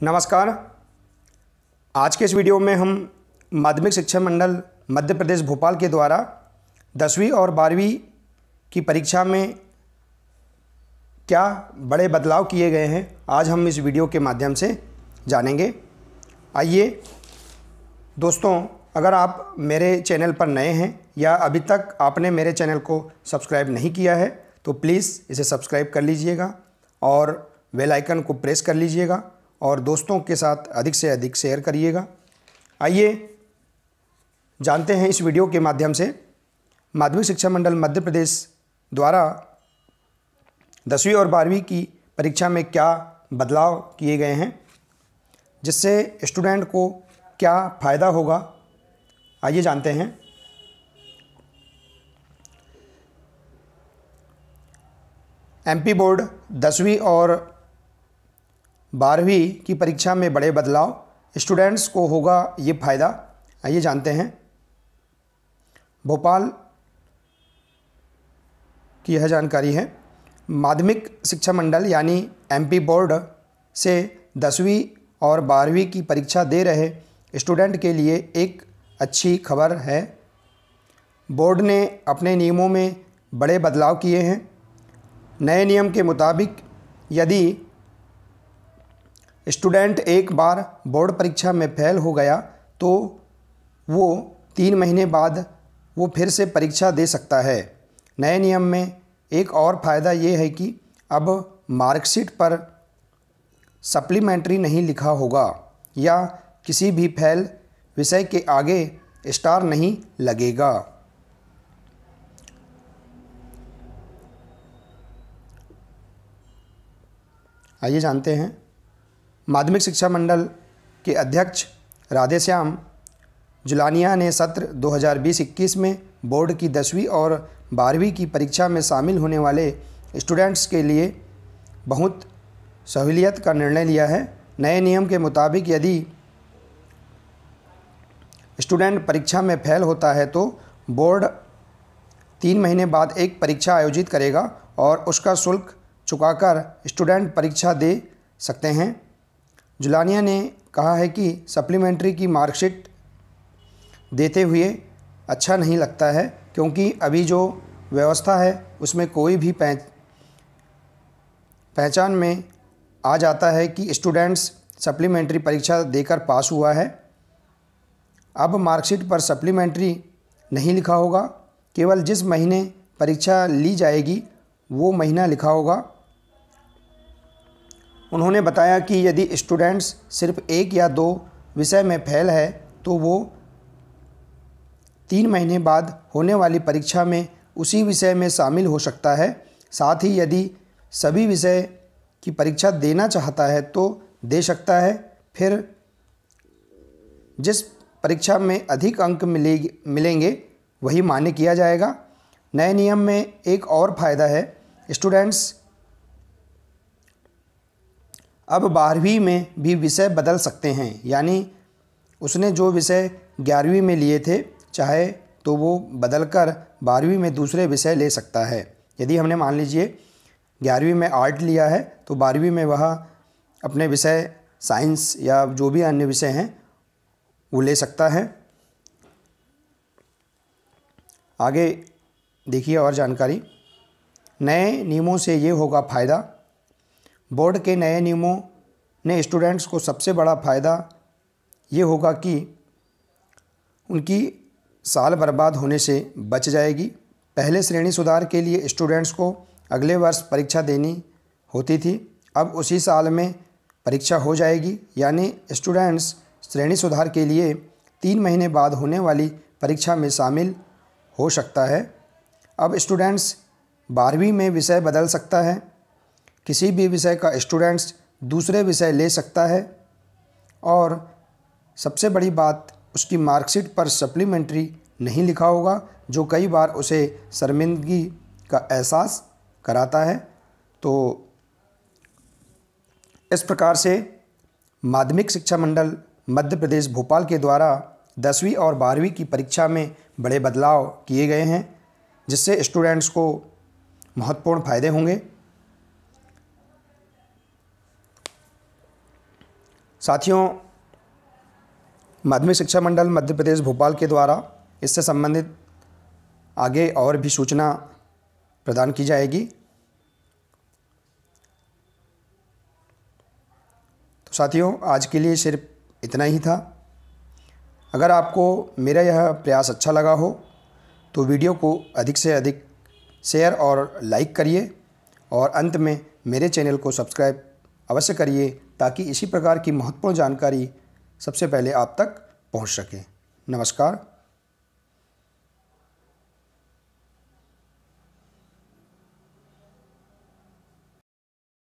नमस्कार। आज के इस वीडियो में हम माध्यमिक शिक्षा मंडल मध्य प्रदेश भोपाल के द्वारा 10वीं और 12वीं की परीक्षा में क्या बड़े बदलाव किए गए हैं, आज हम इस वीडियो के माध्यम से जानेंगे। आइए दोस्तों, अगर आप मेरे चैनल पर नए हैं या अभी तक आपने मेरे चैनल को सब्सक्राइब नहीं किया है तो प्लीज़ इसे सब्सक्राइब कर लीजिएगा और बेल आइकन को प्रेस कर लीजिएगा और दोस्तों के साथ अधिक से अधिक शेयर करिएगा। आइए जानते हैं इस वीडियो के माध्यम से माध्यमिक शिक्षा मंडल मध्य प्रदेश द्वारा 10वीं और 12वीं की परीक्षा में क्या बदलाव किए गए हैं, जिससे स्टूडेंट को क्या फ़ायदा होगा। आइए जानते हैं। एमपी बोर्ड 10वीं और 12वीं की परीक्षा में बड़े बदलाव, स्टूडेंट्स को होगा ये फ़ायदा। आइए जानते हैं। भोपाल की यह जानकारी है। माध्यमिक शिक्षा मंडल यानी एमपी बोर्ड से 10वीं और 12वीं की परीक्षा दे रहे स्टूडेंट के लिए एक अच्छी खबर है। बोर्ड ने अपने नियमों में बड़े बदलाव किए हैं। नए नियम के मुताबिक यदि स्टूडेंट एक बार बोर्ड परीक्षा में फेल हो गया तो वो 3 महीने बाद वो फिर से परीक्षा दे सकता है। नए नियम में एक और फ़ायदा ये है कि अब मार्कशीट पर सप्लीमेंट्री नहीं लिखा होगा या किसी भी फेल विषय के आगे स्टार नहीं लगेगा। आइए जानते हैं। माध्यमिक शिक्षा मंडल के अध्यक्ष राधेश्याम जुलानिया ने सत्र 2020-21 में बोर्ड की 10वीं और 12वीं की परीक्षा में शामिल होने वाले स्टूडेंट्स के लिए बहुत सहूलियत का निर्णय लिया है। नए नियम के मुताबिक यदि स्टूडेंट परीक्षा में फेल होता है तो बोर्ड 3 महीने बाद एक परीक्षा आयोजित करेगा और उसका शुल्क चुकाकर स्टूडेंट परीक्षा दे सकते हैं। जुलानिया ने कहा है कि सप्लीमेंट्री की मार्कशीट देते हुए अच्छा नहीं लगता है, क्योंकि अभी जो व्यवस्था है उसमें कोई भी पहचान में आ जाता है कि स्टूडेंट्स सप्लीमेंट्री परीक्षा देकर पास हुआ है। अब मार्कशीट पर सप्लीमेंट्री नहीं लिखा होगा, केवल जिस महीने परीक्षा ली जाएगी वो महीना लिखा होगा। उन्होंने बताया कि यदि स्टूडेंट्स सिर्फ 1 या 2 विषय में फेल है तो वो 3 महीने बाद होने वाली परीक्षा में उसी विषय में शामिल हो सकता है। साथ ही यदि सभी विषय की परीक्षा देना चाहता है तो दे सकता है। फिर जिस परीक्षा में अधिक अंक मिलेंगे वही मान्य किया जाएगा। नए नियम में एक और फ़ायदा है। स्टूडेंट्स अब 12वीं में भी विषय बदल सकते हैं, यानी उसने जो विषय 11वीं में लिए थे चाहे तो वो बदलकर 12वीं में दूसरे विषय ले सकता है। यदि हमने मान लीजिए 11वीं में आर्ट लिया है तो 12वीं में वह अपने विषय साइंस या जो भी अन्य विषय हैं वो ले सकता है। आगे देखिए और जानकारी। नए नियमों से ये होगा फ़ायदा। बोर्ड के नए नियमों ने स्टूडेंट्स को सबसे बड़ा फ़ायदा ये होगा कि उनकी साल बर्बाद होने से बच जाएगी। पहले श्रेणी सुधार के लिए स्टूडेंट्स को अगले वर्ष परीक्षा देनी होती थी, अब उसी साल में परीक्षा हो जाएगी, यानी स्टूडेंट्स श्रेणी सुधार के लिए 3 महीने बाद होने वाली परीक्षा में शामिल हो सकता है। अब स्टूडेंट्स 12वीं में विषय बदल सकता है। किसी भी विषय का स्टूडेंट्स दूसरे विषय ले सकता है और सबसे बड़ी बात, उसकी मार्कशीट पर सप्लीमेंट्री नहीं लिखा होगा, जो कई बार उसे शर्मिंदगी का एहसास कराता है। तो इस प्रकार से माध्यमिक शिक्षा मंडल मध्य प्रदेश भोपाल के द्वारा 10वीं और 12वीं की परीक्षा में बड़े बदलाव किए गए हैं, जिससे स्टूडेंट्स को महत्वपूर्ण फ़ायदे होंगे। साथियों, माध्यमिक शिक्षा मंडल मध्य प्रदेश भोपाल के द्वारा इससे संबंधित आगे और भी सूचना प्रदान की जाएगी। तो साथियों, आज के लिए सिर्फ इतना ही था। अगर आपको मेरा यह प्रयास अच्छा लगा हो तो वीडियो को अधिक से अधिक शेयर और लाइक करिए और अंत में मेरे चैनल को सब्सक्राइब अवश्य करिए ताकि इसी प्रकार की महत्वपूर्ण जानकारी सबसे पहले आप तक पहुंच सके। नमस्कार।